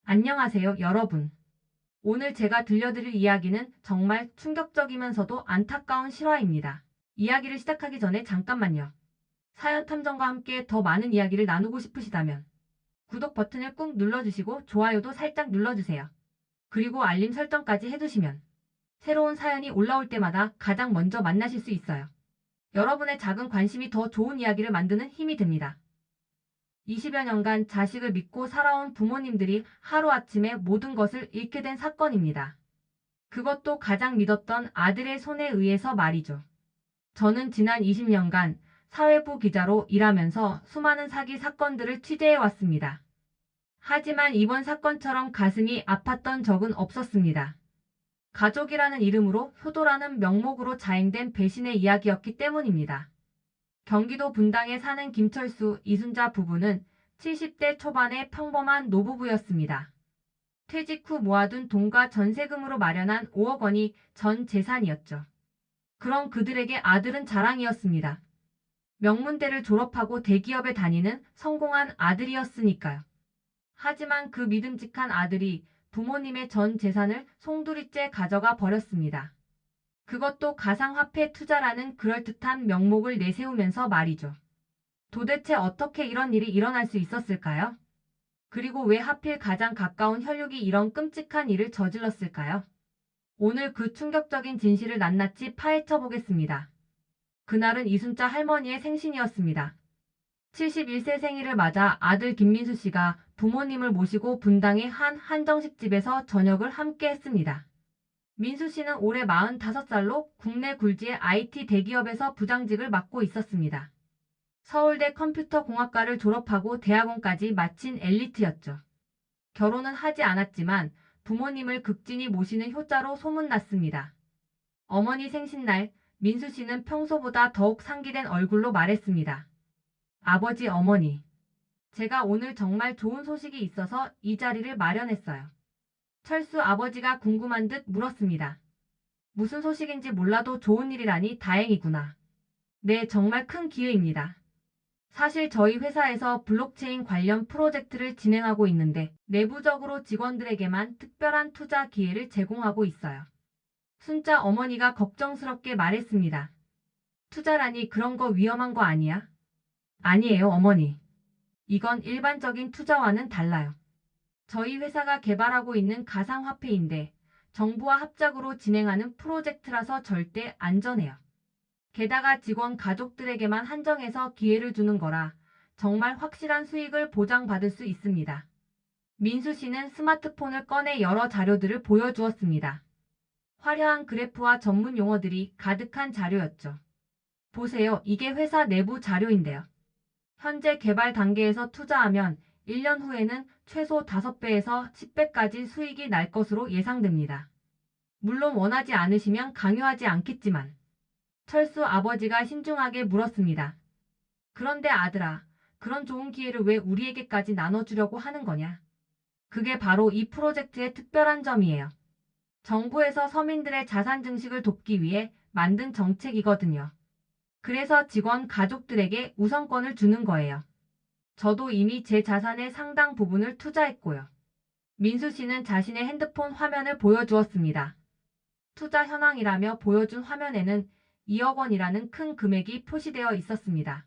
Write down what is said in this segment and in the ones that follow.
안녕하세요, 여러분. 오늘 제가 들려드릴 이야기는 정말 충격적이면서도 안타까운 실화입니다. 이야기를 시작하기 전에 잠깐만요. 사연 탐정과 함께 더 많은 이야기를 나누고 싶으시다면 구독 버튼을 꾹 눌러주시고 좋아요도 살짝 눌러주세요. 그리고 알림 설정까지 해두시면 새로운 사연이 올라올 때마다 가장 먼저 만나실 수 있어요. 여러분의 작은 관심이 더 좋은 이야기를 만드는 힘이 됩니다. 20여 년간 자식을 믿고 살아온 부모님들이 하루아침에 모든 것을 잃게 된 사건입니다. 그것도 가장 믿었던 아들의 손에 의해서 말이죠. 저는 지난 20년간 사회부 기자로 일하면서 수많은 사기 사건들을 취재해 왔습니다. 하지만 이번 사건처럼 가슴이 아팠던 적은 없었습니다. 가족이라는 이름으로 효도라는 명목으로 자행된 배신의 이야기였기 때문입니다. 경기도 분당에 사는 김철수, 이순자 부부는 70대 초반의 평범한 노부부였습니다. 퇴직 후 모아둔 돈과 전세금으로 마련한 5억 원이 전 재산이었죠. 그럼 그들에게 아들은 자랑이었습니다. 명문대를 졸업하고 대기업에 다니는 성공한 아들이었으니까요. 하지만 그 믿음직한 아들이 부모님의 전 재산을 송두리째 가져가 버렸습니다. 그것도 가상화폐 투자라는 그럴듯한 명목을 내세우면서 말이죠. 도대체 어떻게 이런 일이 일어날 수 있었을까요? 그리고 왜 하필 가장 가까운 혈육이 이런 끔찍한 일을 저질렀을까요? 오늘 그 충격적인 진실을 낱낱이 파헤쳐 보겠습니다. 그날은 이순자 할머니의 생신이었습니다. 71세 생일을 맞아 아들 김민수 씨가 부모님을 모시고 분당의 한 한정식집에서 저녁을 함께 했습니다. 민수 씨는 올해 45살로 국내 굴지의 IT 대기업에서 부장직을 맡고 있었습니다. 서울대 컴퓨터공학과를 졸업하고 대학원까지 마친 엘리트였죠. 결혼은 하지 않았지만 부모님을 극진히 모시는 효자로 소문났습니다. 어머니 생신날 민수 씨는 평소보다 더욱 상기된 얼굴로 말했습니다. 아버지, 어머니, 제가 오늘 정말 좋은 소식이 있어서 이 자리를 마련했어요. 철수 아버지가 궁금한 듯 물었습니다. 무슨 소식인지 몰라도 좋은 일이라니 다행이구나. 네, 정말 큰 기회입니다. 사실 저희 회사에서 블록체인 관련 프로젝트를 진행하고 있는데 내부적으로 직원들에게만 특별한 투자 기회를 제공하고 있어요. 순자 어머니가 걱정스럽게 말했습니다. 투자라니 그런 거 위험한 거 아니야? 아니에요, 어머니. 이건 일반적인 투자와는 달라요. 저희 회사가 개발하고 있는 가상화폐인데 정부와 합작으로 진행하는 프로젝트라서 절대 안전해요. 게다가 직원 가족들에게만 한정해서 기회를 주는 거라 정말 확실한 수익을 보장받을 수 있습니다. 민수 씨는 스마트폰을 꺼내 여러 자료들을 보여주었습니다. 화려한 그래프와 전문 용어들이 가득한 자료였죠. 보세요. 이게 회사 내부 자료인데요. 현재 개발 단계에서 투자하면 1년 후에는 최소 5배에서 10배까지 수익이 날 것으로 예상됩니다. 물론 원하지 않으시면 강요하지 않겠지만 철수 아버지가 신중하게 물었습니다. 그런데 아들아, 그런 좋은 기회를 왜 우리에게까지 나눠주려고 하는 거냐? 그게 바로 이 프로젝트의 특별한 점이에요. 정부에서 서민들의 자산 증식을 돕기 위해 만든 정책이거든요. 그래서 직원 가족들에게 우선권을 주는 거예요. 저도 이미 제 자산의 상당 부분을 투자했고요. 민수 씨는 자신의 핸드폰 화면을 보여주었습니다. 투자 현황이라며 보여준 화면에는 2억 원이라는 큰 금액이 표시되어 있었습니다.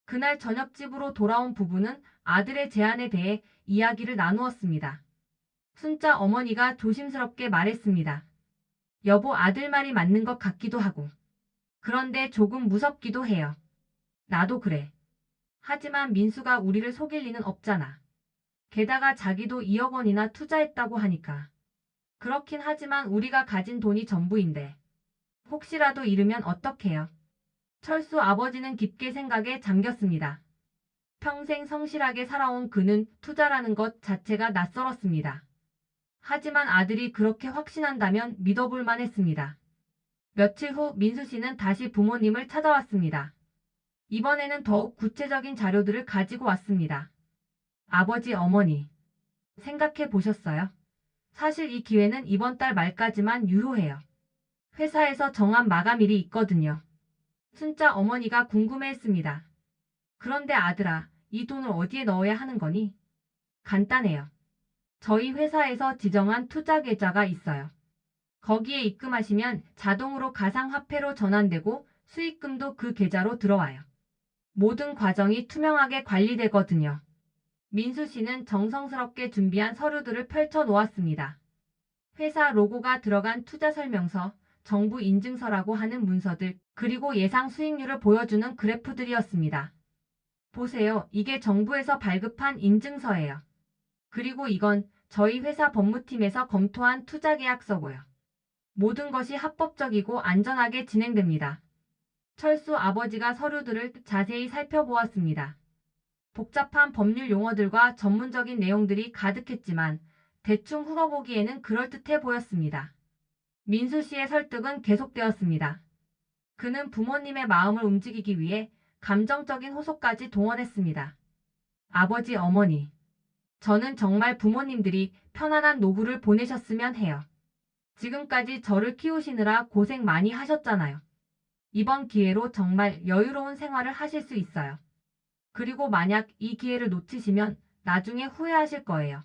그날 저녁 집으로 돌아온 부부는 아들의 제안에 대해 이야기를 나누었습니다. 순자 어머니가 조심스럽게 말했습니다. 여보, 아들 말이 맞는 것 같기도 하고. 그런데 조금 무섭기도 해요. 나도 그래. 하지만 민수가 우리를 속일 리는 없잖아. 게다가 자기도 2억 원이나 투자했다고 하니까. 그렇긴 하지만 우리가 가진 돈이 전부인데. 혹시라도 잃으면 어떡해요? 철수 아버지는 깊게 생각에 잠겼습니다. 평생 성실하게 살아온 그는 투자라는 것 자체가 낯설었습니다. 하지만 아들이 그렇게 확신한다면 믿어볼 만했습니다. 며칠 후 민수 씨는 다시 부모님을 찾아왔습니다. 이번에는 더욱 구체적인 자료들을 가지고 왔습니다. 아버지, 어머니, 생각해 보셨어요? 사실 이 기회는 이번 달 말까지만 유효해요. 회사에서 정한 마감일이 있거든요. 순자 어머니가 궁금해했습니다. 그런데 아들아, 이 돈을 어디에 넣어야 하는 거니? 간단해요. 저희 회사에서 지정한 투자 계좌가 있어요. 거기에 입금하시면 자동으로 가상화폐로 전환되고 수익금도 그 계좌로 들어와요. 모든 과정이 투명하게 관리되거든요. 민수 씨는 정성스럽게 준비한 서류들을 펼쳐 놓았습니다. 회사 로고가 들어간 투자 설명서, 정부 인증서라고 하는 문서들, 그리고 예상 수익률을 보여주는 그래프들이었습니다. 보세요. 이게 정부에서 발급한 인증서예요. 그리고 이건 저희 회사 법무팀에서 검토한 투자 계약서고요. 모든 것이 합법적이고 안전하게 진행됩니다. 철수 아버지가 서류들을 자세히 살펴보았습니다. 복잡한 법률 용어들과 전문적인 내용들이 가득했지만 대충 훑어보기에는 그럴듯해 보였습니다. 민수 씨의 설득은 계속되었습니다. 그는 부모님의 마음을 움직이기 위해 감정적인 호소까지 동원했습니다. 아버지, 어머니. 저는 정말 부모님들이 편안한 노후를 보내셨으면 해요. 지금까지 저를 키우시느라 고생 많이 하셨잖아요. 이번 기회로 정말 여유로운 생활을 하실 수 있어요. 그리고 만약 이 기회를 놓치시면 나중에 후회하실 거예요.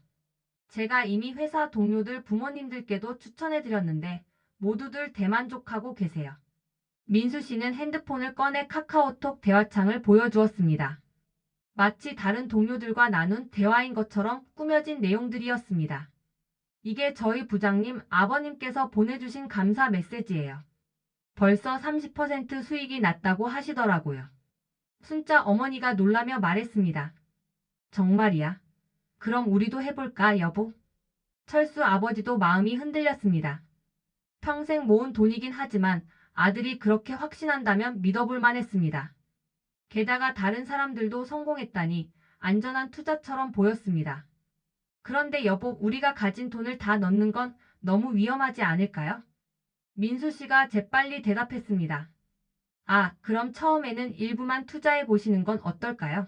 제가 이미 회사 동료들 부모님들께도 추천해드렸는데 모두들 대만족하고 계세요. 민수 씨는 핸드폰을 꺼내 카카오톡 대화창을 보여주었습니다. 마치 다른 동료들과 나눈 대화인 것처럼 꾸며진 내용들이었습니다. 이게 저희 부장님 아버님께서 보내주신 감사 메시지예요. 벌써 30% 수익이 났다고 하시더라고요. 순자 어머니가 놀라며 말했습니다. 정말이야? 그럼 우리도 해볼까, 여보? 철수 아버지도 마음이 흔들렸습니다. 평생 모은 돈이긴 하지만 아들이 그렇게 확신한다면 믿어볼 만했습니다. 게다가 다른 사람들도 성공했다니 안전한 투자처럼 보였습니다. 그런데 여보, 우리가 가진 돈을 다 넣는 건 너무 위험하지 않을까요? 민수 씨가 재빨리 대답했습니다. 아, 그럼 처음에는 일부만 투자해 보시는 건 어떨까요?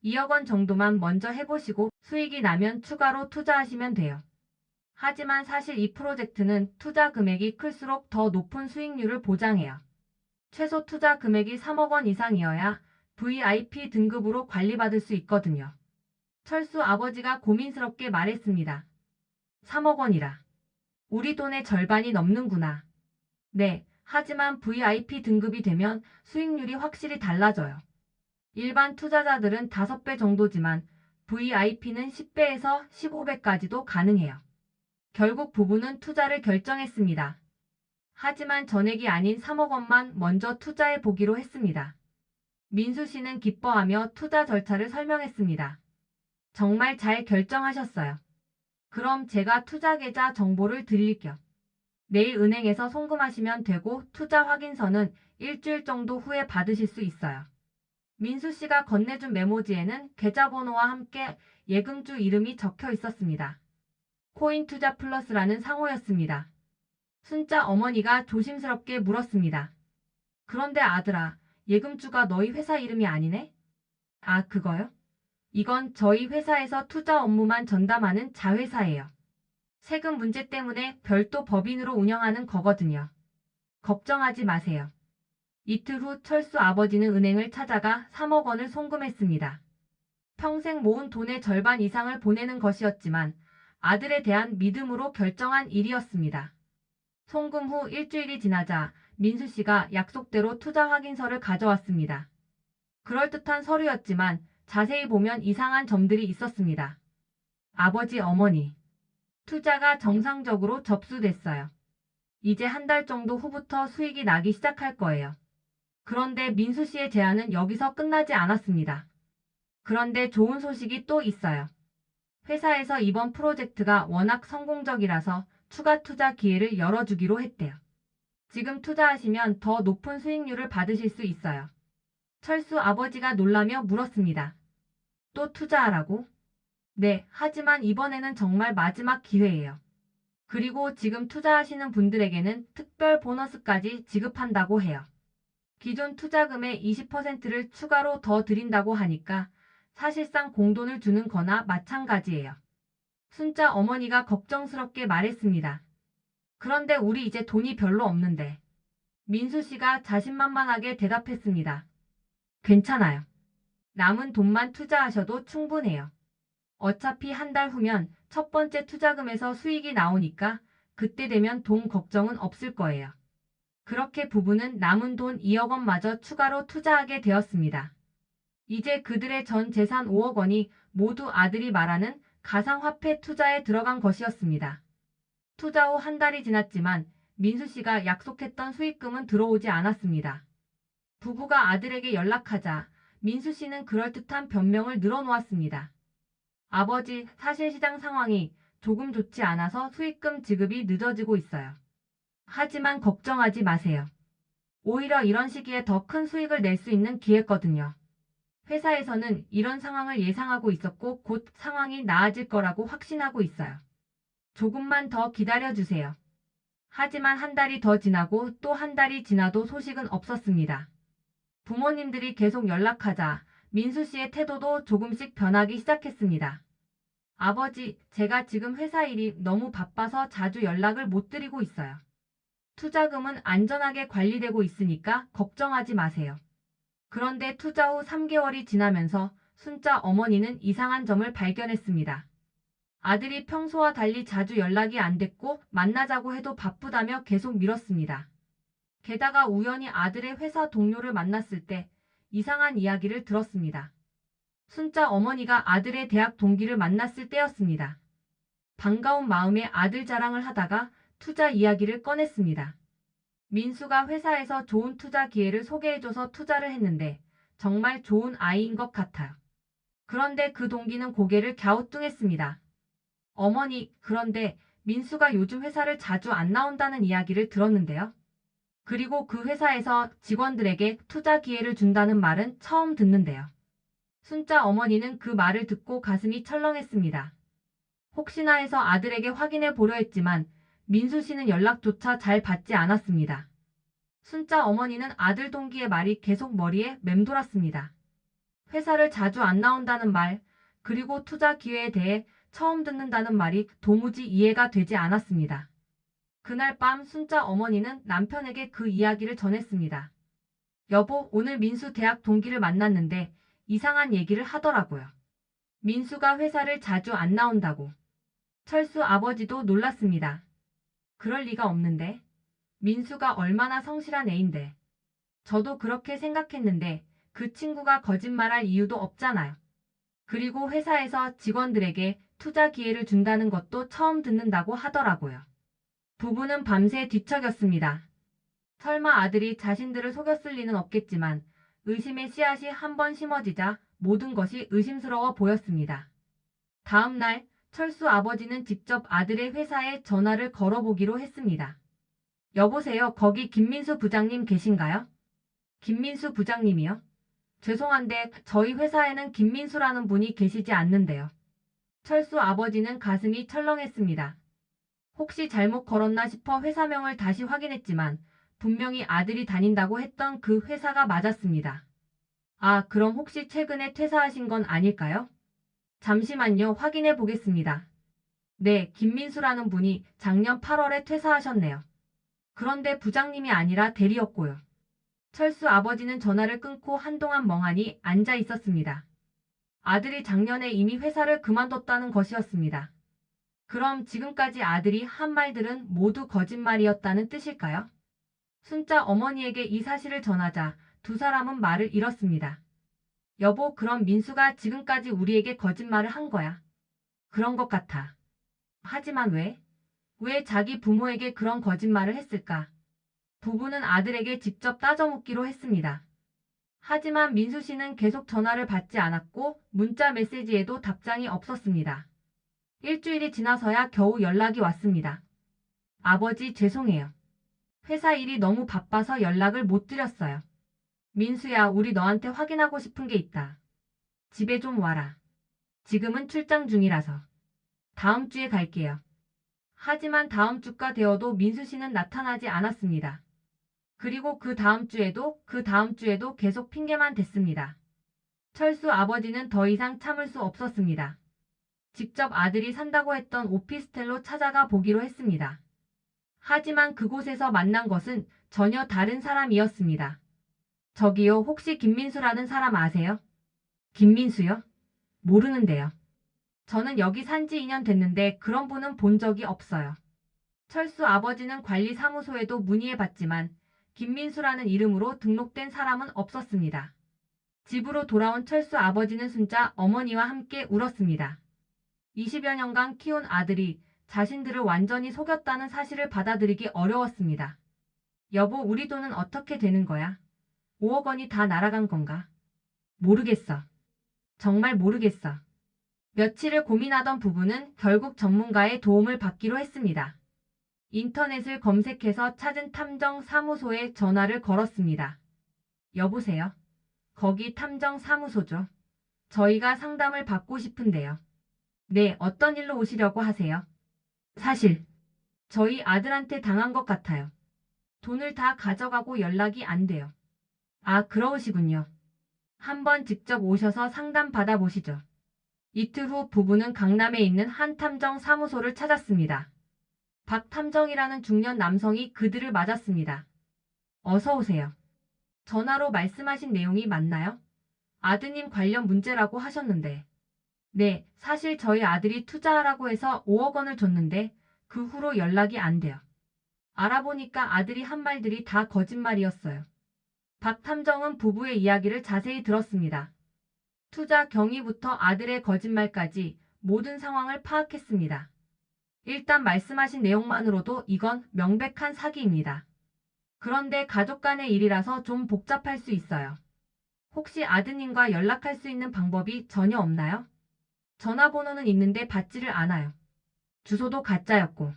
2억 원 정도만 먼저 해보시고 수익이 나면 추가로 투자하시면 돼요. 하지만 사실 이 프로젝트는 투자 금액이 클수록 더 높은 수익률을 보장해요. 최소 투자 금액이 3억 원 이상이어야 VIP 등급으로 관리받을 수 있거든요. 철수 아버지가 고민스럽게 말했습니다. 3억 원이라. 우리 돈의 절반이 넘는구나. 네, 하지만 VIP 등급이 되면 수익률이 확실히 달라져요. 일반 투자자들은 5배 정도지만 VIP는 10배에서 15배까지도 가능해요. 결국 부부는 투자를 결정했습니다. 하지만 전액이 아닌 3억 원만 먼저 투자해 보기로 했습니다. 민수 씨는 기뻐하며 투자 절차를 설명했습니다. 정말 잘 결정하셨어요. 그럼 제가 투자 계좌 정보를 드릴게요. 내일 은행에서 송금하시면 되고 투자 확인서는 일주일 정도 후에 받으실 수 있어요. 민수 씨가 건네준 메모지에는 계좌번호와 함께 예금주 이름이 적혀 있었습니다. 코인 투자 플러스라는 상호였습니다. 순자 어머니가 조심스럽게 물었습니다. 그런데 아들아, 예금주가 너희 회사 이름이 아니네? 아, 그거요? 이건 저희 회사에서 투자 업무만 전담하는 자회사예요. 세금 문제 때문에 별도 법인으로 운영하는 거거든요. 걱정하지 마세요. 이틀 후 철수 아버지는 은행을 찾아가 3억 원을 송금했습니다. 평생 모은 돈의 절반 이상을 보내는 것이었지만 아들에 대한 믿음으로 결정한 일이었습니다. 송금 후 일주일이 지나자 민수 씨가 약속대로 투자 확인서를 가져왔습니다. 그럴듯한 서류였지만 자세히 보면 이상한 점들이 있었습니다. 아버지, 어머니. 투자가 정상적으로 접수됐어요. 이제 한 달 정도 후부터 수익이 나기 시작할 거예요. 그런데 민수 씨의 제안은 여기서 끝나지 않았습니다. 그런데 좋은 소식이 또 있어요. 회사에서 이번 프로젝트가 워낙 성공적이라서 추가 투자 기회를 열어주기로 했대요. 지금 투자하시면 더 높은 수익률을 받으실 수 있어요. 철수 아버지가 놀라며 물었습니다. 또 투자하라고? 네, 하지만 이번에는 정말 마지막 기회예요. 그리고 지금 투자하시는 분들에게는 특별 보너스까지 지급한다고 해요. 기존 투자금의 20%를 추가로 더 드린다고 하니까 사실상 공돈을 주는 거나 마찬가지예요. 순자 어머니가 걱정스럽게 말했습니다. 그런데 우리 이제 돈이 별로 없는데. 민수 씨가 자신만만하게 대답했습니다. 괜찮아요. 남은 돈만 투자하셔도 충분해요. 어차피 한 달 후면 첫 번째 투자금에서 수익이 나오니까 그때 되면 돈 걱정은 없을 거예요. 그렇게 부부는 남은 돈 2억 원마저 추가로 투자하게 되었습니다. 이제 그들의 전 재산 5억 원이 모두 아들이 말하는 가상화폐 투자에 들어간 것이었습니다. 투자 후 한 달이 지났지만 민수 씨가 약속했던 수익금은 들어오지 않았습니다. 부부가 아들에게 연락하자 민수 씨는 그럴듯한 변명을 늘어놓았습니다. 아버지, 사실 시장 상황이 조금 좋지 않아서 수익금 지급이 늦어지고 있어요. 하지만 걱정하지 마세요. 오히려 이런 시기에 더 큰 수익을 낼 수 있는 기회거든요. 회사에서는 이런 상황을 예상하고 있었고 곧 상황이 나아질 거라고 확신하고 있어요. 조금만 더 기다려주세요. 하지만 한 달이 더 지나고 또 한 달이 지나도 소식은 없었습니다. 부모님들이 계속 연락하자 민수 씨의 태도도 조금씩 변하기 시작했습니다. 아버지, 제가 지금 회사 일이 너무 바빠서 자주 연락을 못 드리고 있어요. 투자금은 안전하게 관리되고 있으니까 걱정하지 마세요. 그런데 투자 후 3개월이 지나면서 순자 어머니는 이상한 점을 발견했습니다. 아들이 평소와 달리 자주 연락이 안 됐고 만나자고 해도 바쁘다며 계속 미뤘습니다. 게다가 우연히 아들의 회사 동료를 만났을 때 이상한 이야기를 들었습니다. 순자 어머니가 아들의 대학 동기를 만났을 때였습니다. 반가운 마음에 아들 자랑을 하다가 투자 이야기를 꺼냈습니다. 민수가 회사에서 좋은 투자 기회를 소개해줘서 투자를 했는데 정말 좋은 아이인 것 같아요. 그런데 그 동기는 고개를 갸우뚱했습니다. 어머니, 그런데 민수가 요즘 회사를 자주 안 나온다는 이야기를 들었는데요. 그리고 그 회사에서 직원들에게 투자 기회를 준다는 말은 처음 듣는데요. 순자 어머니는 그 말을 듣고 가슴이 철렁했습니다. 혹시나 해서 아들에게 확인해 보려 했지만 민수 씨는 연락조차 잘 받지 않았습니다. 순자 어머니는 아들 동기의 말이 계속 머리에 맴돌았습니다. 회사를 자주 안 나온다는 말, 그리고 투자 기회에 대해 처음 듣는다는 말이 도무지 이해가 되지 않았습니다. 그날 밤 순자 어머니는 남편에게 그 이야기를 전했습니다. 여보, 오늘 민수 대학 동기를 만났는데 이상한 얘기를 하더라고요. 민수가 회사를 자주 안 나온다고. 철수 아버지도 놀랐습니다. 그럴 리가 없는데. 민수가 얼마나 성실한 애인데. 저도 그렇게 생각했는데 그 친구가 거짓말할 이유도 없잖아요. 그리고 회사에서 직원들에게 투자 기회를 준다는 것도 처음 듣는다고 하더라고요. 부부는 밤새 뒤척였습니다. 설마 아들이 자신들을 속였을 리는 없겠지만 의심의 씨앗이 한 번 심어지자 모든 것이 의심스러워 보였습니다. 다음 날 철수 아버지는 직접 아들의 회사에 전화를 걸어보기로 했습니다. 여보세요, 거기 김민수 부장님 계신가요? 김민수 부장님이요? 죄송한데 저희 회사에는 김민수라는 분이 계시지 않는데요. 철수 아버지는 가슴이 철렁했습니다. 혹시 잘못 걸었나 싶어 회사명을 다시 확인했지만 분명히 아들이 다닌다고 했던 그 회사가 맞았습니다. 아, 그럼 혹시 최근에 퇴사하신 건 아닐까요? 잠시만요, 확인해 보겠습니다. 네, 김민수라는 분이 작년 8월에 퇴사하셨네요. 그런데 부장님이 아니라 대리였고요. 철수 아버지는 전화를 끊고 한동안 멍하니 앉아 있었습니다. 아들이 작년에 이미 회사를 그만뒀다는 것이었습니다. 그럼 지금까지 아들이 한 말들은 모두 거짓말이었다는 뜻일까요? 순자 어머니에게 이 사실을 전하자 두 사람은 말을 잃었습니다. 여보, 그럼 민수가 지금까지 우리에게 거짓말을 한 거야. 그런 것 같아. 하지만 왜? 왜 자기 부모에게 그런 거짓말을 했을까? 부부는 아들에게 직접 따져묻기로 했습니다. 하지만 민수 씨는 계속 전화를 받지 않았고 문자 메시지에도 답장이 없었습니다. 일주일이 지나서야 겨우 연락이 왔습니다. 아버지, 죄송해요. 회사 일이 너무 바빠서 연락을 못 드렸어요. 민수야, 우리 너한테 확인하고 싶은 게 있다. 집에 좀 와라. 지금은 출장 중이라서. 다음 주에 갈게요. 하지만 다음 주가 되어도 민수 씨는 나타나지 않았습니다. 그리고 그 다음 주에도 계속 핑계만 댔습니다. 철수 아버지는 더 이상 참을 수 없었습니다. 직접 아들이 산다고 했던 오피스텔로 찾아가 보기로 했습니다. 하지만 그곳에서 만난 것은 전혀 다른 사람이었습니다. 저기요, 혹시 김민수라는 사람 아세요? 김민수요? 모르는데요. 저는 여기 산지 2년 됐는데 그런 분은 본 적이 없어요. 철수 아버지는 관리사무소에도 문의해봤지만 김민수라는 이름으로 등록된 사람은 없었습니다. 집으로 돌아온 철수 아버지는 순자 어머니와 함께 울었습니다. 20여 년간 키운 아들이 자신들을 완전히 속였다는 사실을 받아들이기 어려웠습니다. 여보, 우리 돈은 어떻게 되는 거야? 5억 원이 다 날아간 건가? 모르겠어. 정말 모르겠어. 며칠을 고민하던 부부는 결국 전문가의 도움을 받기로 했습니다. 인터넷을 검색해서 찾은 탐정사무소에 전화를 걸었습니다. 여보세요? 거기 탐정사무소죠? 저희가 상담을 받고 싶은데요. 네, 어떤 일로 오시려고 하세요? 사실, 저희 아들한테 당한 것 같아요. 돈을 다 가져가고 연락이 안 돼요. 아, 그러시군요. 한번 직접 오셔서 상담 받아보시죠. 이틀 후 부부는 강남에 있는 한 탐정 사무소를 찾았습니다. 박 탐정이라는 중년 남성이 그들을 맞았습니다. 어서 오세요. 전화로 말씀하신 내용이 맞나요? 아드님 관련 문제라고 하셨는데. 네, 사실 저희 아들이 투자하라고 해서 5억 원을 줬는데 그 후로 연락이 안 돼요. 알아보니까 아들이 한 말들이 다 거짓말이었어요. 박 탐정은 부부의 이야기를 자세히 들었습니다. 투자 경위부터 아들의 거짓말까지 모든 상황을 파악했습니다. 일단 말씀하신 내용만으로도 이건 명백한 사기입니다. 그런데 가족 간의 일이라서 좀 복잡할 수 있어요. 혹시 아드님과 연락할 수 있는 방법이 전혀 없나요? 전화번호는 있는데 받지를 않아요. 주소도 가짜였고.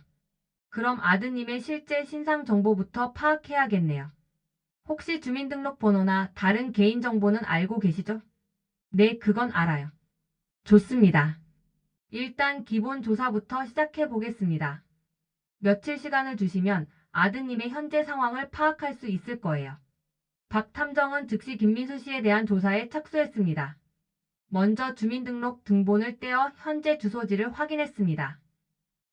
그럼 아드님의 실제 신상 정보부터 파악해야겠네요. 혹시 주민등록번호나 다른 개인정보는 알고 계시죠? 네, 그건 알아요. 좋습니다. 일단 기본 조사부터 시작해 보겠습니다. 며칠 시간을 주시면 아드님의 현재 상황을 파악할 수 있을 거예요. 박 탐정은 즉시 김민수 씨에 대한 조사에 착수했습니다. 먼저 주민등록 등본을 떼어 현재 주소지를 확인했습니다.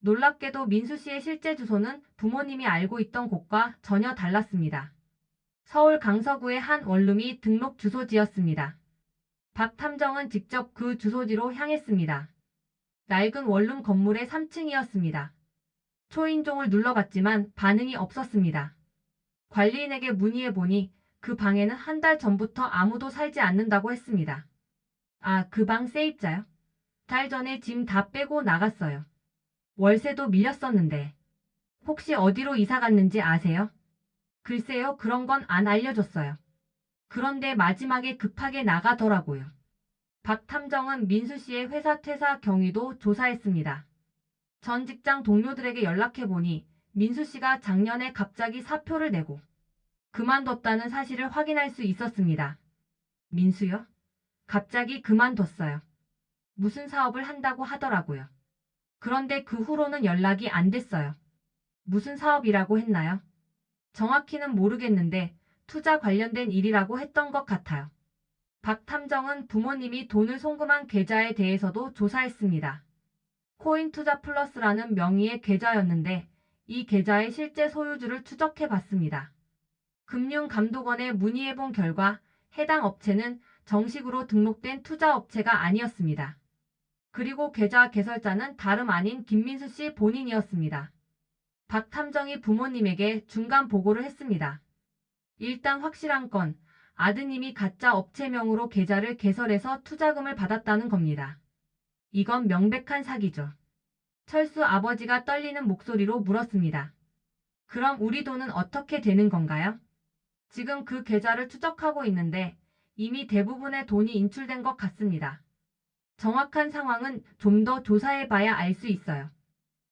놀랍게도 민수 씨의 실제 주소는 부모님이 알고 있던 곳과 전혀 달랐습니다. 서울 강서구의 한 원룸이 등록 주소지였습니다. 박 탐정은 직접 그 주소지로 향했습니다. 낡은 원룸 건물의 3층이었습니다. 초인종을 눌러봤지만 반응이 없었습니다. 관리인에게 문의해보니 그 방에는 한 달 전부터 아무도 살지 않는다고 했습니다. 아, 그 방 세입자요? 달 전에 짐 다 빼고 나갔어요. 월세도 밀렸었는데. 혹시 어디로 이사 갔는지 아세요? 글쎄요, 그런 건 안 알려줬어요. 그런데 마지막에 급하게 나가더라고요. 박 탐정은 민수 씨의 회사 퇴사 경위도 조사했습니다. 전 직장 동료들에게 연락해보니 민수 씨가 작년에 갑자기 사표를 내고 그만뒀다는 사실을 확인할 수 있었습니다. 민수요? 갑자기 그만뒀어요. 무슨 사업을 한다고 하더라고요. 그런데 그 후로는 연락이 안 됐어요. 무슨 사업이라고 했나요? 정확히는 모르겠는데 투자 관련된 일이라고 했던 것 같아요. 박 탐정은 부모님이 돈을 송금한 계좌에 대해서도 조사했습니다. 코인투자 플러스라는 명의의 계좌였는데 이 계좌의 실제 소유주를 추적해 봤습니다. 금융감독원에 문의해본 결과 해당 업체는 정식으로 등록된 투자업체가 아니었습니다. 그리고 계좌 개설자는 다름 아닌 김민수 씨 본인이었습니다. 박 탐정이 부모님에게 중간 보고를 했습니다. 일단 확실한 건 아드님이 가짜 업체명으로 계좌를 개설해서 투자금을 받았다는 겁니다. 이건 명백한 사기죠. 철수 아버지가 떨리는 목소리로 물었습니다. 그럼 우리 돈은 어떻게 되는 건가요? 지금 그 계좌를 추적하고 있는데 이미 대부분의 돈이 인출된 것 같습니다. 정확한 상황은 좀 더 조사해봐야 알 수 있어요.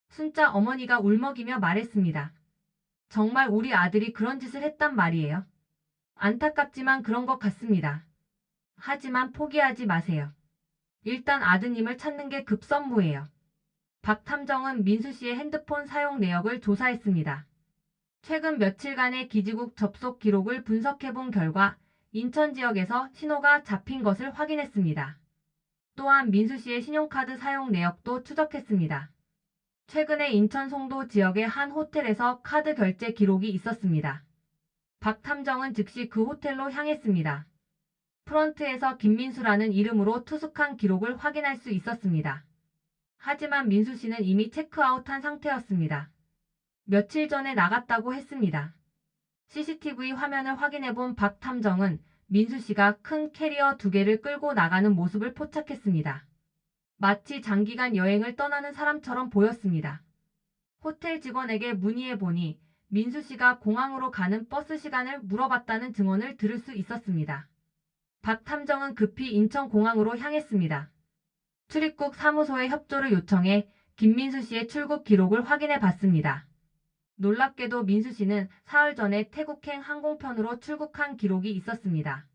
순자 어머니가 울먹이며 말했습니다. 정말 우리 아들이 그런 짓을 했단 말이에요. 안타깝지만 그런 것 같습니다. 하지만 포기하지 마세요. 일단 아드님을 찾는 게 급선무예요. 박 탐정은 민수 씨의 핸드폰 사용 내역을 조사했습니다. 최근 며칠간의 기지국 접속 기록을 분석해본 결과 인천 지역에서 신호가 잡힌 것을 확인했습니다. 또한 민수 씨의 신용카드 사용 내역도 추적했습니다. 최근에 인천 송도 지역의 한 호텔에서 카드 결제 기록이 있었습니다. 박 탐정은 즉시 그 호텔로 향했습니다. 프런트에서 김민수라는 이름으로 투숙한 기록을 확인할 수 있었습니다. 하지만 민수 씨는 이미 체크아웃한 상태였습니다. 며칠 전에 나갔다고 했습니다. CCTV 화면을 확인해본 박 탐정은 민수 씨가 큰 캐리어 2개를 끌고 나가는 모습을 포착했습니다. 마치 장기간 여행을 떠나는 사람처럼 보였습니다. 호텔 직원에게 문의해보니 민수 씨가 공항으로 가는 버스 시간을 물어봤다는 증언을 들을 수 있었습니다. 박 탐정은 급히 인천공항으로 향했습니다. 출입국 사무소에 협조를 요청해 김민수 씨의 출국 기록을 확인해 봤습니다. 놀랍게도 민수 씨는 사흘 전에 태국행 항공편으로 출국한 기록이 있었습니다.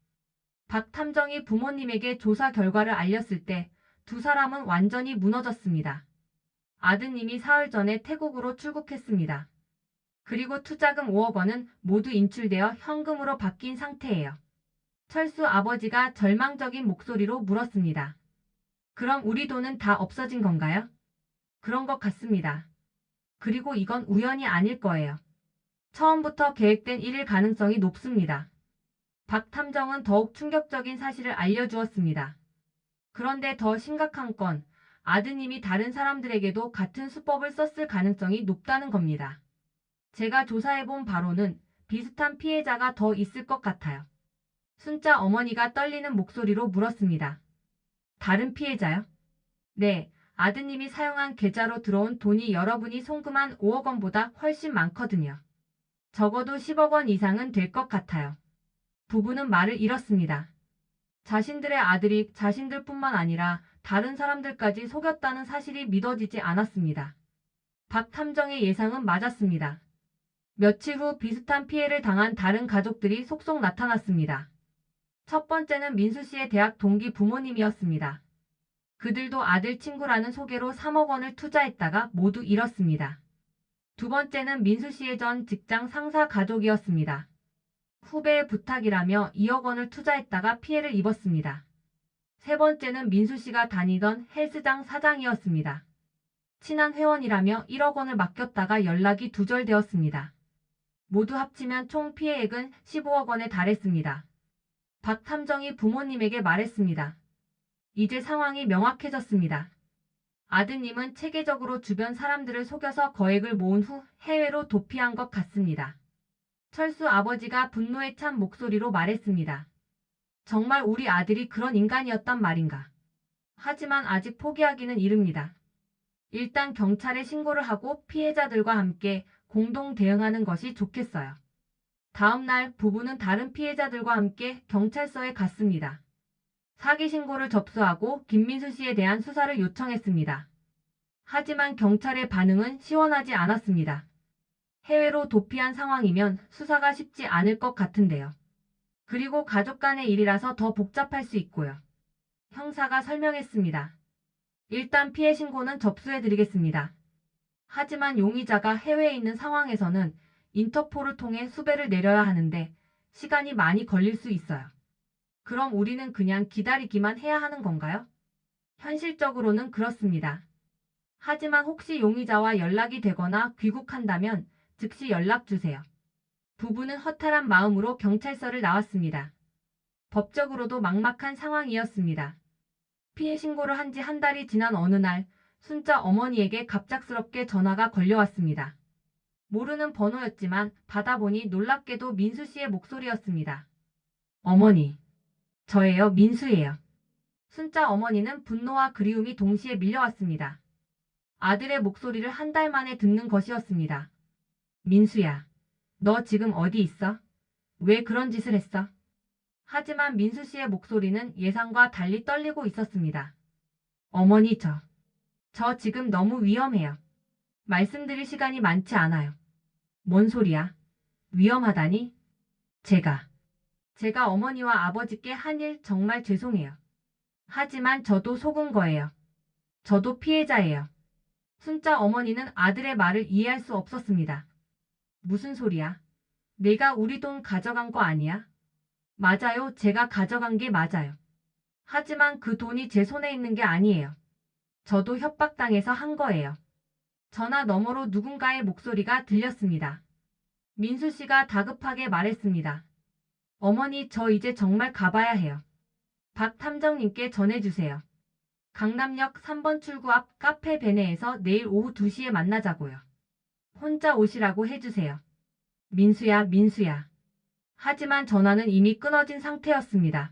박 탐정이 부모님에게 조사 결과를 알렸을 때 두 사람은 완전히 무너졌습니다. 아드님이 사흘 전에 태국으로 출국했습니다. 그리고 투자금 5억 원은 모두 인출되어 현금으로 바뀐 상태예요. 철수 아버지가 절망적인 목소리로 물었습니다. 그럼 우리 돈은 다 없어진 건가요? 그런 것 같습니다. 그리고 이건 우연이 아닐 거예요. 처음부터 계획된 일일 가능성이 높습니다. 박 탐정은 더욱 충격적인 사실을 알려주었습니다. 그런데 더 심각한 건 아드님이 다른 사람들에게도 같은 수법을 썼을 가능성이 높다는 겁니다. 제가 조사해본 바로는 비슷한 피해자가 더 있을 것 같아요. 순자 어머니가 떨리는 목소리로 물었습니다. 다른 피해자요? 네, 아드님이 사용한 계좌로 들어온 돈이 여러분이 송금한 5억 원보다 훨씬 많거든요. 적어도 10억 원 이상은 될 것 같아요. 부부는 말을 잃었습니다. 자신들의 아들이 자신들뿐만 아니라 다른 사람들까지 속였다는 사실이 믿어지지 않았습니다. 박 탐정의 예상은 맞았습니다. 며칠 후 비슷한 피해를 당한 다른 가족들이 속속 나타났습니다. 첫 번째는 민수 씨의 대학 동기 부모님이었습니다. 그들도 아들 친구라는 소개로 3억 원을 투자했다가 모두 잃었습니다. 두 번째는 민수 씨의 전 직장 상사 가족이었습니다. 후배의 부탁이라며 2억 원을 투자했다가 피해를 입었습니다. 세 번째는 민수 씨가 다니던 헬스장 사장이었습니다. 친한 회원이라며 1억 원을 맡겼다가 연락이 두절되었습니다. 모두 합치면 총 피해액은 15억 원에 달했습니다. 박 탐정이 부모님에게 말했습니다. 이제 상황이 명확해졌습니다. 아드님은 체계적으로 주변 사람들을 속여서 거액을 모은 후 해외로 도피한 것 같습니다. 철수 아버지가 분노에 찬 목소리로 말했습니다. 정말 우리 아들이 그런 인간이었단 말인가. 하지만 아직 포기하기는 이릅니다. 일단 경찰에 신고를 하고 피해자들과 함께 공동 대응하는 것이 좋겠어요. 다음 날 부부는 다른 피해자들과 함께 경찰서에 갔습니다. 사기 신고를 접수하고 김민수 씨에 대한 수사를 요청했습니다. 하지만 경찰의 반응은 시원하지 않았습니다. 해외로 도피한 상황이면 수사가 쉽지 않을 것 같은데요. 그리고 가족 간의 일이라서 더 복잡할 수 있고요. 형사가 설명했습니다. 일단 피해 신고는 접수해드리겠습니다. 하지만 용의자가 해외에 있는 상황에서는 인터폴을 통해 수배를 내려야 하는데 시간이 많이 걸릴 수 있어요. 그럼 우리는 그냥 기다리기만 해야 하는 건가요? 현실적으로는 그렇습니다. 하지만 혹시 용의자와 연락이 되거나 귀국한다면 즉시 연락 주세요. 부부는 허탈한 마음으로 경찰서를 나왔습니다. 법적으로도 막막한 상황이었습니다. 피해 신고를 한 지 한 달이 지난 어느 날 순자 어머니에게 갑작스럽게 전화가 걸려왔습니다. 모르는 번호였지만 받아보니 놀랍게도 민수 씨의 목소리였습니다. 어머니, 저예요, 민수예요. 순자 어머니는 분노와 그리움이 동시에 밀려왔습니다. 아들의 목소리를 한 달 만에 듣는 것이었습니다. 민수야, 너 지금 어디 있어? 왜 그런 짓을 했어? 하지만 민수 씨의 목소리는 예상과 달리 떨리고 있었습니다. 어머니 저 지금 너무 위험해요. 말씀드릴 시간이 많지 않아요. 뭔 소리야? 위험하다니? 제가 어머니와 아버지께 한 일 정말 죄송해요. 하지만 저도 속은 거예요. 저도 피해자예요. 순자 어머니는 아들의 말을 이해할 수 없었습니다. 무슨 소리야? 내가 우리 돈 가져간 거 아니야? 맞아요. 제가 가져간 게 맞아요. 하지만 그 돈이 제 손에 있는 게 아니에요. 저도 협박당해서 한 거예요. 전화 너머로 누군가의 목소리가 들렸습니다. 민수 씨가 다급하게 말했습니다. 어머니, 저 이제 정말 가봐야 해요. 박 탐정님께 전해주세요. 강남역 3번 출구 앞 카페 베네에서 내일 오후 2시에 만나자고요. 혼자 오시라고 해주세요. 민수야, 민수야. 하지만 전화는 이미 끊어진 상태였습니다.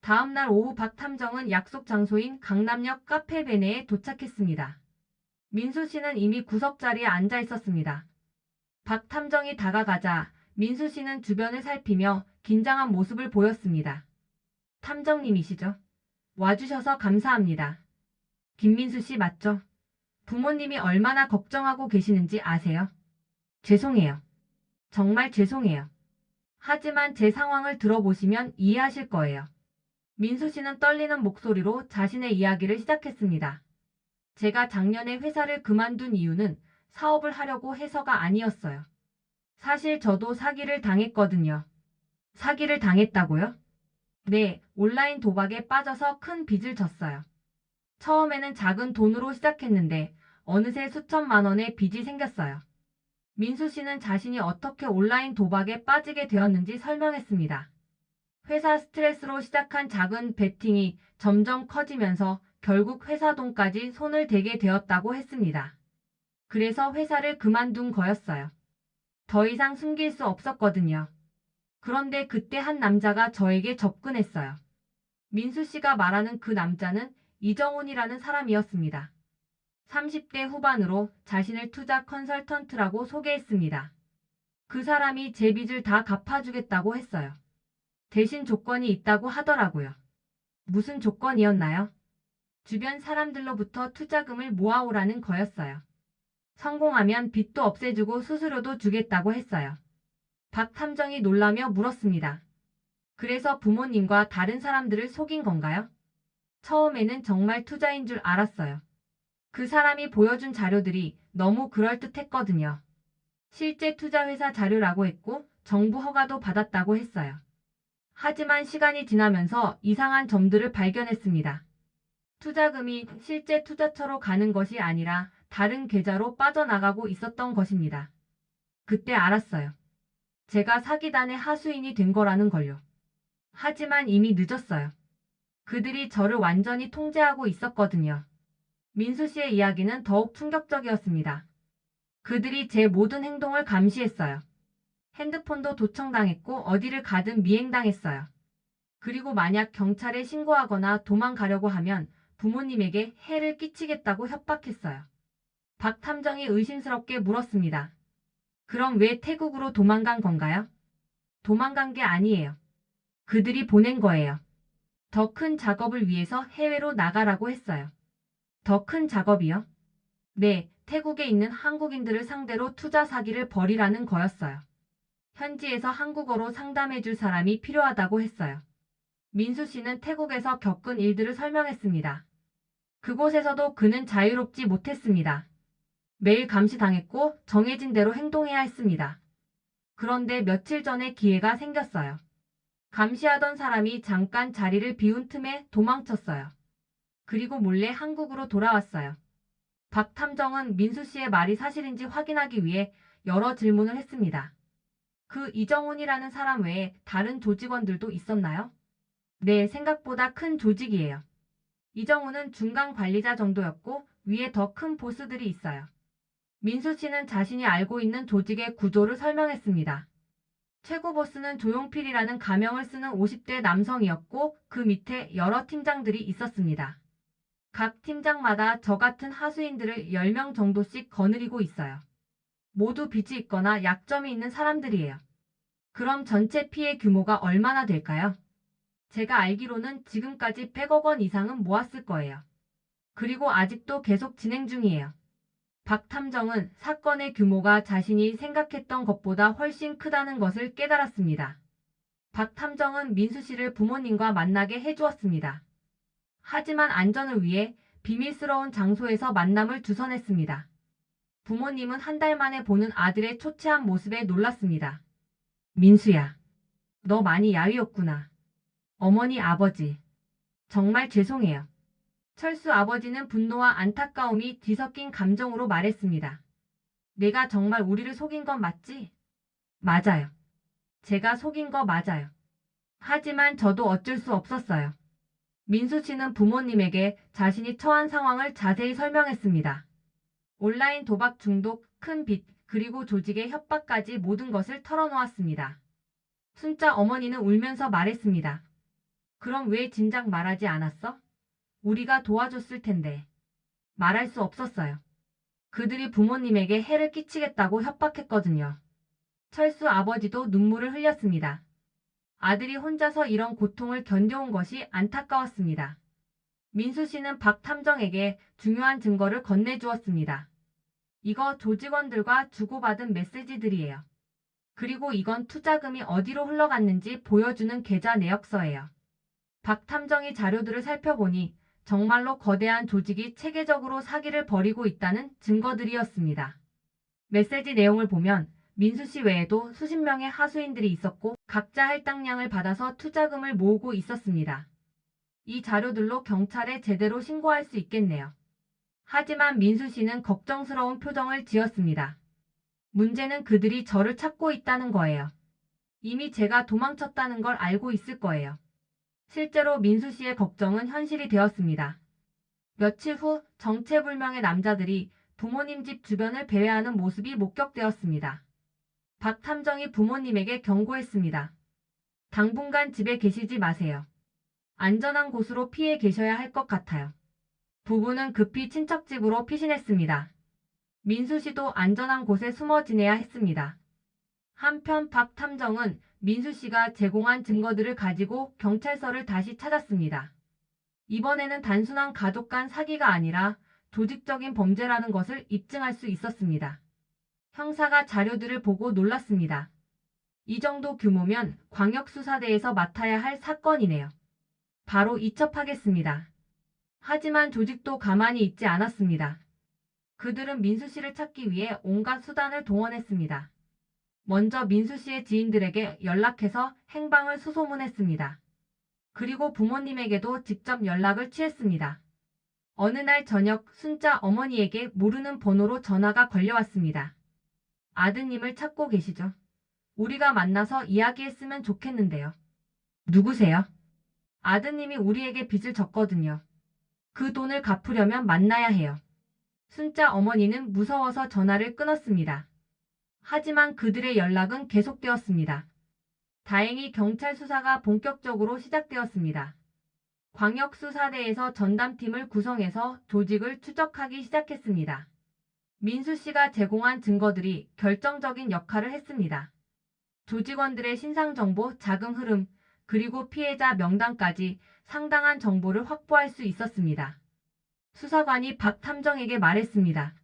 다음날 오후 박탐정은 약속 장소인 강남역 카페 베네에 도착했습니다. 민수 씨는 이미 구석자리에 앉아 있었습니다. 박탐정이 다가가자 민수 씨는 주변을 살피며 긴장한 모습을 보였습니다. 탐정님이시죠? 와주셔서 감사합니다. 김민수 씨 맞죠? 부모님이 얼마나 걱정하고 계시는지 아세요? 죄송해요. 정말 죄송해요. 하지만 제 상황을 들어보시면 이해하실 거예요. 민수 씨는 떨리는 목소리로 자신의 이야기를 시작했습니다. 제가 작년에 회사를 그만둔 이유는 사업을 하려고 해서가 아니었어요. 사실 저도 사기를 당했거든요. 사기를 당했다고요? 네, 온라인 도박에 빠져서 큰 빚을 졌어요. 처음에는 작은 돈으로 시작했는데 어느새 수천만 원의 빚이 생겼어요. 민수 씨는 자신이 어떻게 온라인 도박에 빠지게 되었는지 설명했습니다. 회사 스트레스로 시작한 작은 베팅이 점점 커지면서 결국 회사 돈까지 손을 대게 되었다고 했습니다. 그래서 회사를 그만둔 거였어요. 더 이상 숨길 수 없었거든요. 그런데 그때 한 남자가 저에게 접근했어요. 민수 씨가 말하는 그 남자는 이정훈이라는 사람이었습니다. 30대 후반으로 자신을 투자 컨설턴트라고 소개했습니다. 그 사람이 제 빚을 다 갚아주겠다고 했어요. 대신 조건이 있다고 하더라고요. 무슨 조건이었나요? 주변 사람들로부터 투자금을 모아오라는 거였어요. 성공하면 빚도 없애주고 수수료도 주겠다고 했어요. 박 탐정이 놀라며 물었습니다. 그래서 부모님과 다른 사람들을 속인 건가요? 처음에는 정말 투자인 줄 알았어요. 그 사람이 보여준 자료들이 너무 그럴듯했거든요. 실제 투자회사 자료라고 했고 정부 허가도 받았다고 했어요. 하지만 시간이 지나면서 이상한 점들을 발견했습니다. 투자금이 실제 투자처로 가는 것이 아니라 다른 계좌로 빠져나가고 있었던 것입니다. 그때 알았어요. 제가 사기단의 하수인이 된 거라는 걸요. 하지만 이미 늦었어요. 그들이 저를 완전히 통제하고 있었거든요. 민수 씨의 이야기는 더욱 충격적이었습니다. 그들이 제 모든 행동을 감시했어요. 핸드폰도 도청당했고 어디를 가든 미행당했어요. 그리고 만약 경찰에 신고하거나 도망가려고 하면 부모님에게 해를 끼치겠다고 협박했어요. 박 탐정이 의심스럽게 물었습니다. 그럼 왜 태국으로 도망간 건가요? 도망간 게 아니에요. 그들이 보낸 거예요. 더 큰 작업을 위해서 해외로 나가라고 했어요. 더 큰 작업이요? 네, 태국에 있는 한국인들을 상대로 투자 사기를 벌이라는 거였어요. 현지에서 한국어로 상담해줄 사람이 필요하다고 했어요. 민수 씨는 태국에서 겪은 일들을 설명했습니다. 그곳에서도 그는 자유롭지 못했습니다. 매일 감시당했고 정해진 대로 행동해야 했습니다. 그런데 며칠 전에 기회가 생겼어요. 감시하던 사람이 잠깐 자리를 비운 틈에 도망쳤어요. 그리고 몰래 한국으로 돌아왔어요. 박 탐정은 민수 씨의 말이 사실인지 확인하기 위해 여러 질문을 했습니다. 그 이정훈이라는 사람 외에 다른 조직원들도 있었나요? 네, 생각보다 큰 조직이에요. 이정훈은 중간 관리자 정도였고 위에 더 큰 보스들이 있어요. 민수 씨는 자신이 알고 있는 조직의 구조를 설명했습니다. 최고 보스는 조용필이라는 가명을 쓰는 50대 남성이었고 그 밑에 여러 팀장들이 있었습니다. 각 팀장마다 저 같은 하수인들을 10명 정도씩 거느리고 있어요. 모두 빚이 있거나 약점이 있는 사람들이에요. 그럼 전체 피해 규모가 얼마나 될까요? 제가 알기로는 지금까지 100억 원 이상은 모았을 거예요. 그리고 아직도 계속 진행 중이에요. 박 탐정은 사건의 규모가 자신이 생각했던 것보다 훨씬 크다는 것을 깨달았습니다. 박 탐정은 민수 씨를 부모님과 만나게 해주었습니다. 하지만 안전을 위해 비밀스러운 장소에서 만남을 주선했습니다. 부모님은 한 달 만에 보는 아들의 초췌한 모습에 놀랐습니다. 민수야, 너 많이 야위었구나. 어머니, 아버지, 정말 죄송해요. 철수 아버지는 분노와 안타까움이 뒤섞인 감정으로 말했습니다. 내가 정말 우리를 속인 건 맞지? 맞아요. 제가 속인 거 맞아요. 하지만 저도 어쩔 수 없었어요. 민수 씨는 부모님에게 자신이 처한 상황을 자세히 설명했습니다. 온라인 도박 중독, 큰 빚, 그리고 조직의 협박까지 모든 것을 털어놓았습니다. 순자 어머니는 울면서 말했습니다. 그럼 왜 진작 말하지 않았어? 우리가 도와줬을 텐데. 말할 수 없었어요. 그들이 부모님에게 해를 끼치겠다고 협박했거든요. 철수 아버지도 눈물을 흘렸습니다. 아들이 혼자서 이런 고통을 견뎌온 것이 안타까웠습니다. 민수 씨는 박 탐정에게 중요한 증거를 건네주었습니다. 이거 조직원들과 주고받은 메시지들이에요. 그리고 이건 투자금이 어디로 흘러갔는지 보여주는 계좌 내역서예요. 박 탐정이 자료들을 살펴보니 정말로 거대한 조직이 체계적으로 사기를 벌이고 있다는 증거들이었습니다. 메시지 내용을 보면 민수 씨 외에도 수십 명의 하수인들이 있었고 각자 할당량을 받아서 투자금을 모으고 있었습니다. 이 자료들로 경찰에 제대로 신고할 수 있겠네요. 하지만 민수 씨는 걱정스러운 표정을 지었습니다. 문제는 그들이 저를 찾고 있다는 거예요. 이미 제가 도망쳤다는 걸 알고 있을 거예요. 실제로 민수 씨의 걱정은 현실이 되었습니다. 며칠 후 정체불명의 남자들이 부모님 집 주변을 배회하는 모습이 목격되었습니다. 박 탐정이 부모님에게 경고했습니다. 당분간 집에 계시지 마세요. 안전한 곳으로 피해 계셔야 할 것 같아요. 부부는 급히 친척집으로 피신했습니다. 민수 씨도 안전한 곳에 숨어 지내야 했습니다. 한편 박 탐정은 민수 씨가 제공한 증거들을 가지고 경찰서를 다시 찾았습니다. 이번에는 단순한 가족 간 사기가 아니라 조직적인 범죄라는 것을 입증할 수 있었습니다. 형사가 자료들을 보고 놀랐습니다. 이 정도 규모면 광역수사대에서 맡아야 할 사건이네요. 바로 이첩하겠습니다. 하지만 조직도 가만히 있지 않았습니다. 그들은 민수 씨를 찾기 위해 온갖 수단을 동원했습니다. 먼저 민수 씨의 지인들에게 연락해서 행방을 수소문했습니다. 그리고 부모님에게도 직접 연락을 취했습니다. 어느 날 저녁 순자 어머니에게 모르는 번호로 전화가 걸려왔습니다. 아드님을 찾고 계시죠? 우리가 만나서 이야기했으면 좋겠는데요. 누구세요? 아드님이 우리에게 빚을 졌거든요. 그 돈을 갚으려면 만나야 해요. 순자 어머니는 무서워서 전화를 끊었습니다. 하지만 그들의 연락은 계속되었습니다. 다행히 경찰 수사가 본격적으로 시작되었습니다. 광역수사대에서 전담팀을 구성해서 조직을 추적하기 시작했습니다. 민수 씨가 제공한 증거들이 결정적인 역할을 했습니다. 조직원들의 신상정보, 자금 흐름, 그리고 피해자 명단까지 상당한 정보를 확보할 수 있었습니다. 수사관이 박 탐정에게 말했습니다.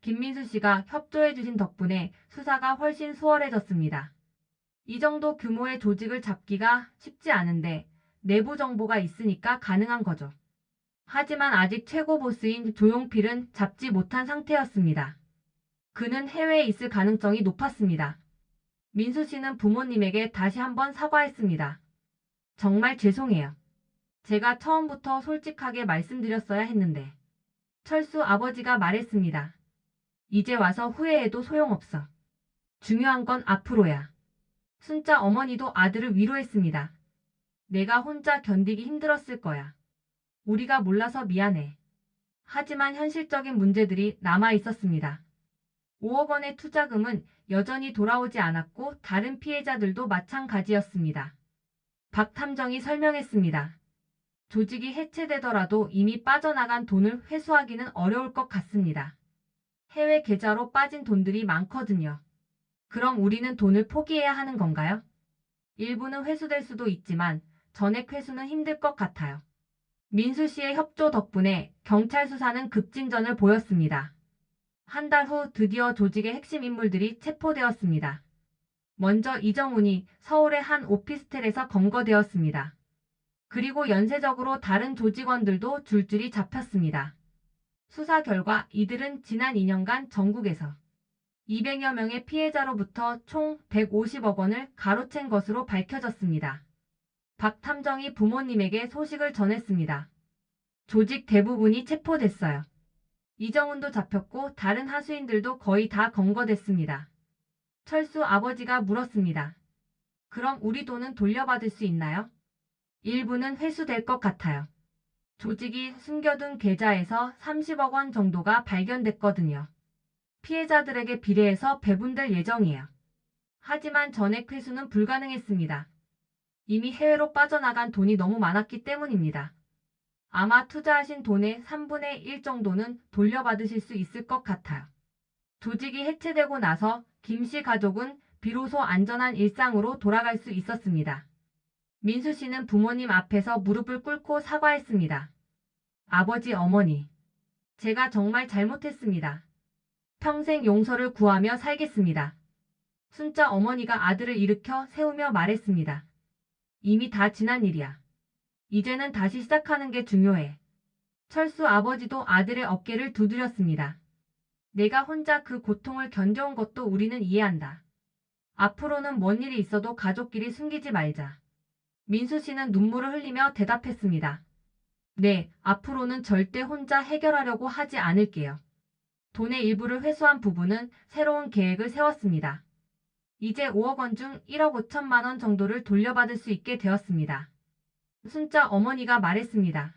김민수 씨가 협조해주신 덕분에 수사가 훨씬 수월해졌습니다. 이 정도 규모의 조직을 잡기가 쉽지 않은데 내부 정보가 있으니까 가능한 거죠. 하지만 아직 최고 보스인 조용필은 잡지 못한 상태였습니다. 그는 해외에 있을 가능성이 높았습니다. 민수 씨는 부모님에게 다시 한번 사과했습니다. 정말 죄송해요. 제가 처음부터 솔직하게 말씀드렸어야 했는데. 철수 아버지가 말했습니다. 이제 와서 후회해도 소용없어. 중요한 건 앞으로야. 순자 어머니도 아들을 위로했습니다. 내가 혼자 견디기 힘들었을 거야. 우리가 몰라서 미안해. 하지만 현실적인 문제들이 남아 있었습니다. 5억 원의 투자금은 여전히 돌아오지 않았고 다른 피해자들도 마찬가지였습니다. 박 탐정이 설명했습니다. 조직이 해체되더라도 이미 빠져나간 돈을 회수하기는 어려울 것 같습니다. 해외 계좌로 빠진 돈들이 많거든요. 그럼 우리는 돈을 포기해야 하는 건가요? 일부는 회수될 수도 있지만 전액 회수는 힘들 것 같아요. 민수 씨의 협조 덕분에 경찰 수사는 급진전을 보였습니다. 한 달 후 드디어 조직의 핵심 인물들이 체포되었습니다. 먼저 이정훈이 서울의 한 오피스텔에서 검거되었습니다. 그리고 연쇄적으로 다른 조직원들도 줄줄이 잡혔습니다. 수사 결과 이들은 지난 2년간 전국에서 200여 명의 피해자로부터 총 150억 원을 가로챈 것으로 밝혀졌습니다. 박 탐정이 부모님에게 소식을 전했습니다. 조직 대부분이 체포됐어요. 이정훈도 잡혔고 다른 하수인들도 거의 다 검거됐습니다. 철수 아버지가 물었습니다. 그럼 우리 돈은 돌려받을 수 있나요? 일부는 회수될 것 같아요. 조직이 숨겨둔 계좌에서 30억 원 정도가 발견됐거든요. 피해자들에게 비례해서 배분될 예정이에요. 하지만 전액 회수는 불가능했습니다. 이미 해외로 빠져나간 돈이 너무 많았기 때문입니다. 아마 투자하신 돈의 3분의 1 정도는 돌려받으실 수 있을 것 같아요. 조직이 해체되고 나서 김 씨 가족은 비로소 안전한 일상으로 돌아갈 수 있었습니다. 민수 씨는 부모님 앞에서 무릎을 꿇고 사과했습니다. 아버지, 어머니, 제가 정말 잘못했습니다. 평생 용서를 구하며 살겠습니다. 순자 어머니가 아들을 일으켜 세우며 말했습니다. 이미 다 지난 일이야. 이제는 다시 시작하는 게 중요해. 철수 아버지도 아들의 어깨를 두드렸습니다. 내가 혼자 그 고통을 견뎌온 것도 우리는 이해한다. 앞으로는 뭔 일이 있어도 가족끼리 숨기지 말자. 민수 씨는 눈물을 흘리며 대답했습니다. 네, 앞으로는 절대 혼자 해결하려고 하지 않을게요. 돈의 일부를 회수한 부부는 새로운 계획을 세웠습니다. 이제 5억 원 중 1억 5천만 원 정도를 돌려받을 수 있게 되었습니다. 순자 어머니가 말했습니다.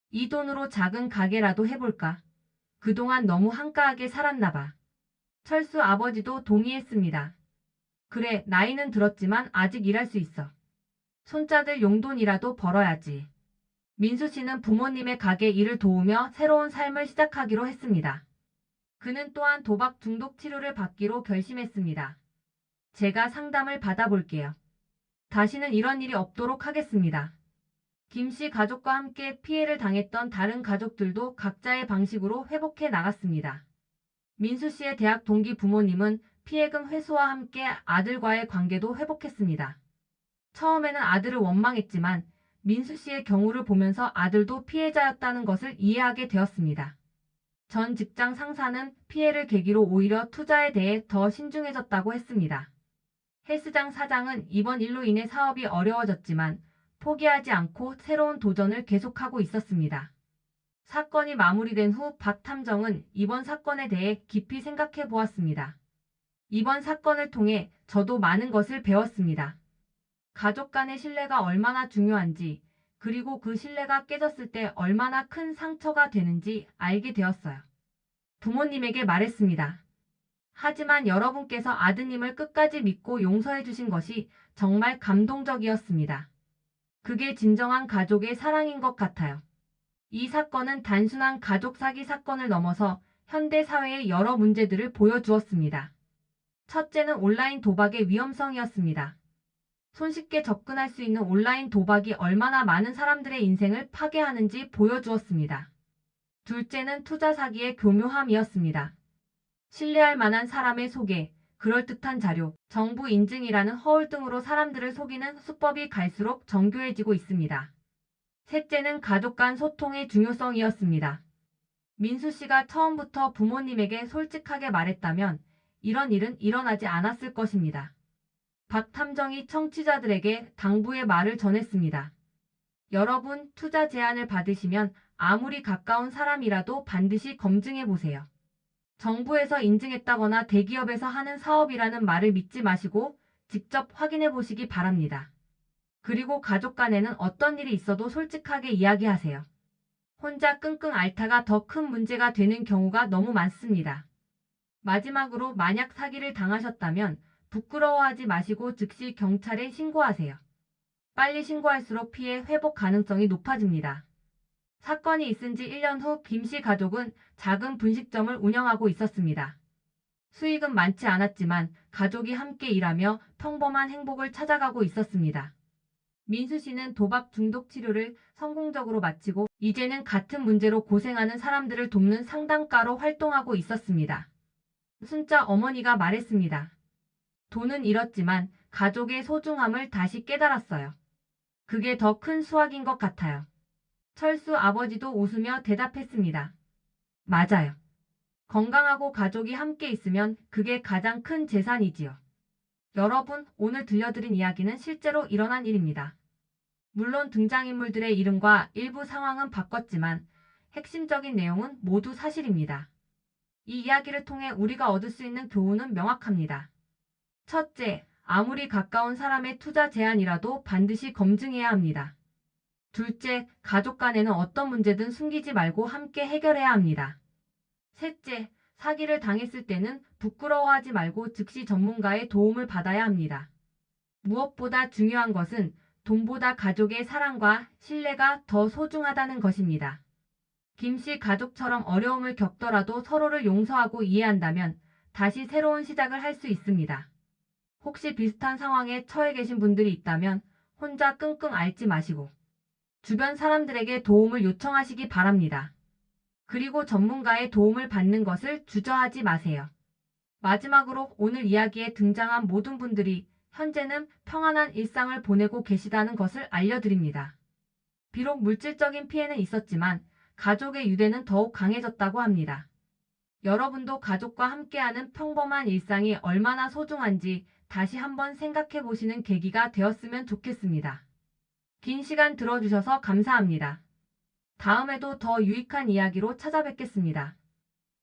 이 돈으로 작은 가게라도 해볼까? 그동안 너무 한가하게 살았나 봐. 철수 아버지도 동의했습니다. 그래, 나이는 들었지만 아직 일할 수 있어. 손자들 용돈이라도 벌어야지. 민수 씨는 부모님의 가게 일을 도우며 새로운 삶을 시작하기로 했습니다. 그는 또한 도박 중독 치료를 받기로 결심했습니다. 제가 상담을 받아볼게요. 다시는 이런 일이 없도록 하겠습니다. 김 씨 가족과 함께 피해를 당했던 다른 가족들도 각자의 방식으로 회복해 나갔습니다. 민수 씨의 대학 동기 부모님은 피해금 회수와 함께 아들과의 관계도 회복했습니다. 처음에는 아들을 원망했지만 민수 씨의 경우를 보면서 아들도 피해자였다는 것을 이해하게 되었습니다. 전 직장 상사는 피해를 계기로 오히려 투자에 대해 더 신중해졌다고 했습니다. 헬스장 사장은 이번 일로 인해 사업이 어려워졌지만 포기하지 않고 새로운 도전을 계속하고 있었습니다. 사건이 마무리된 후 박 탐정은 이번 사건에 대해 깊이 생각해 보았습니다. 이번 사건을 통해 저도 많은 것을 배웠습니다. 가족 간의 신뢰가 얼마나 중요한지, 그리고 그 신뢰가 깨졌을 때 얼마나 큰 상처가 되는지 알게 되었어요. 부모님에게 말했습니다. 하지만 여러분께서 아드님을 끝까지 믿고 용서해 주신 것이 정말 감동적이었습니다. 그게 진정한 가족의 사랑인 것 같아요. 이 사건은 단순한 가족 사기 사건을 넘어서 현대 사회의 여러 문제들을 보여주었습니다. 첫째는 온라인 도박의 위험성이었습니다. 손쉽게 접근할 수 있는 온라인 도박이 얼마나 많은 사람들의 인생을 파괴하는지 보여주었습니다. 둘째는 투자 사기의 교묘함이었습니다. 신뢰할 만한 사람의 소개, 그럴듯한 자료, 정부 인증이라는 허울 등으로 사람들을 속이는 수법이 갈수록 정교해지고 있습니다. 셋째는 가족 간 소통의 중요성이었습니다. 민수 씨가 처음부터 부모님에게 솔직하게 말했다면 이런 일은 일어나지 않았을 것입니다. 박 탐정이 청취자들에게 당부의 말을 전했습니다. 여러분, 투자 제안을 받으시면 아무리 가까운 사람이라도 반드시 검증해 보세요. 정부에서 인증했다거나 대기업에서 하는 사업이라는 말을 믿지 마시고 직접 확인해 보시기 바랍니다. 그리고 가족 간에는 어떤 일이 있어도 솔직하게 이야기하세요. 혼자 끙끙 앓다가 더 큰 문제가 되는 경우가 너무 많습니다. 마지막으로 만약 사기를 당하셨다면 부끄러워하지 마시고 즉시 경찰에 신고하세요. 빨리 신고할수록 피해 회복 가능성이 높아집니다. 사건이 있은 지 1년 후 김 씨 가족은 작은 분식점을 운영하고 있었습니다. 수익은 많지 않았지만 가족이 함께 일하며 평범한 행복을 찾아가고 있었습니다. 민수 씨는 도박 중독 치료를 성공적으로 마치고 이제는 같은 문제로 고생하는 사람들을 돕는 상담가로 활동하고 있었습니다. 순자 어머니가 말했습니다. 돈은 잃었지만 가족의 소중함을 다시 깨달았어요. 그게 더 큰 수확인 것 같아요. 철수 아버지도 웃으며 대답했습니다. 맞아요. 건강하고 가족이 함께 있으면 그게 가장 큰 재산이지요. 여러분, 오늘 들려드린 이야기는 실제로 일어난 일입니다. 물론 등장인물들의 이름과 일부 상황은 바꿨지만 핵심적인 내용은 모두 사실입니다. 이 이야기를 통해 우리가 얻을 수 있는 교훈은 명확합니다. 첫째, 아무리 가까운 사람의 투자 제안이라도 반드시 검증해야 합니다. 둘째, 가족 간에는 어떤 문제든 숨기지 말고 함께 해결해야 합니다. 셋째, 사기를 당했을 때는 부끄러워하지 말고 즉시 전문가의 도움을 받아야 합니다. 무엇보다 중요한 것은 돈보다 가족의 사랑과 신뢰가 더 소중하다는 것입니다. 김 씨 가족처럼 어려움을 겪더라도 서로를 용서하고 이해한다면 다시 새로운 시작을 할 수 있습니다. 혹시 비슷한 상황에 처해 계신 분들이 있다면 혼자 끙끙 앓지 마시고 주변 사람들에게 도움을 요청하시기 바랍니다. 그리고 전문가의 도움을 받는 것을 주저하지 마세요. 마지막으로 오늘 이야기에 등장한 모든 분들이 현재는 평안한 일상을 보내고 계시다는 것을 알려드립니다. 비록 물질적인 피해는 있었지만 가족의 유대는 더욱 강해졌다고 합니다. 여러분도 가족과 함께하는 평범한 일상이 얼마나 소중한지 다시 한번 생각해 보시는 계기가 되었으면 좋겠습니다. 긴 시간 들어주셔서 감사합니다. 다음에도 더 유익한 이야기로 찾아뵙겠습니다.